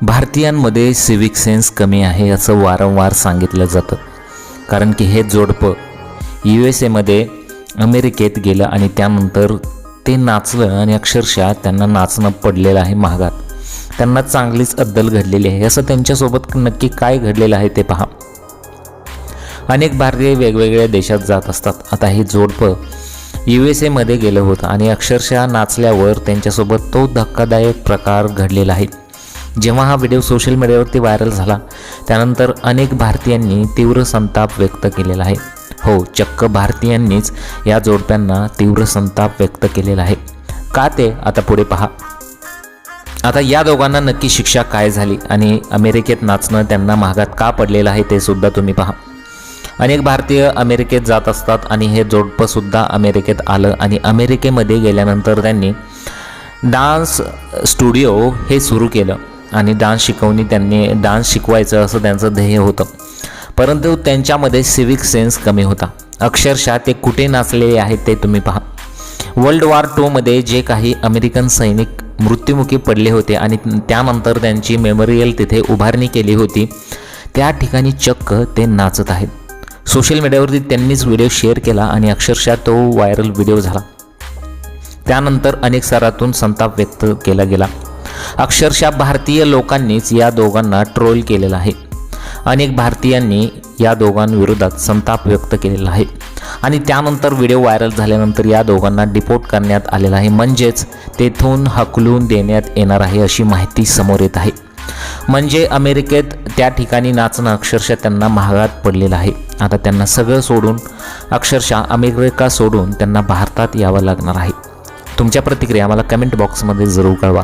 भारतीयांमध्ये civic sense कमी आहे असं वारंवार सांगितलं जातं, कारण की हे जोडपं USA अमेरिकेत गेलं आणि त्यानंतर ते नाचलं आणि अक्षरशः त्यांना नाचणं पडलेलं आहे महागात. त्यांना चांगलीच अद्दल घडलेली आहे. असं त्यांच्यासोबत नक्की काय घडलेलं आहे ते पहा. अनेक भारतीय वेगवेगळ्या देशात जात असतात. आता हे जोडपं USA गेलं होतं आणि अक्षरशः नाचल्यावर त्यांच्यासोबत तो धक्कादायक प्रकार घडलेला आहे. जेव्हा हा व्हिडिओ सोशल मीडियावरती व्हायरल झाला त्यानंतर अनेक भारतीयांनी तीव्र संताप व्यक्त केलेला आहे. हो, चक्क भारतीयांनीच या जोडप्यांना तीव्र संताप व्यक्त केलेला आहे. का ते आता पुढे पहा. आता या दोघांना नक्की शिक्षा काय झाली आणि अमेरिकेत नाचणं त्यांना महागात का पडलेलं आहे ते सुद्धा तुम्ही पहा. अनेक भारतीय अमेरिकेत जात असतात आणि हे जोडपंसुद्धा अमेरिकेत आलं आणि अमेरिकेमध्ये गेल्यानंतर त्यांनी डान्स स्टुडिओ हे सुरू केलं आणि डान्स शिकवायचं असं त्यांचं ध्येय होतं. परंतु त्यांच्यामध्ये सिविक सेन्स कमी होता. अक्षरशः ते कुठे नाचलेले आहेत ते तुम्ही पहा. वर्ल्ड वॉर II जे काही अमेरिकन सैनिक मृत्युमुखी पडले होते आणि त्यानंतर त्यांची मेमोरियल तिथे उभारणी केली होती, त्या ठिकाणी चक्क ते नाचत आहेत. सोशल मीडियावरती त्यांनीच व्हिडिओ शेअर केला आणि अक्षरशः तो व्हायरल व्हिडिओ झाला. त्यानंतर अनेक स्तरातून संताप व्यक्त केला गेला. अक्षरशः भारतीय लोकांनीच या दोघांना ट्रोल केलेला आहे. अनेक भारतीयांनी या दोघांविरोधात संताप व्यक्त केलेला आहे आणि त्यानंतर व्हिडिओ व्हायरल झाल्यानंतर या दोघांना डिपोर्ट करण्यात आलेला आहे, म्हणजेच तेथून हकलून देण्यात येणार आहे अशी माहिती समोर येत आहे. म्हणजे अमेरिकेत त्या ठिकाणी नाचणं अक्षरशः त्यांना महागात पडलेलं आहे. आता त्यांना सगळं सोडून अक्षरशः अमेरिका सोडून त्यांना भारतात यावं लागणार आहे. तुमच्या प्रतिक्रिया मला कमेंट बॉक्समध्ये जरूर कळवा.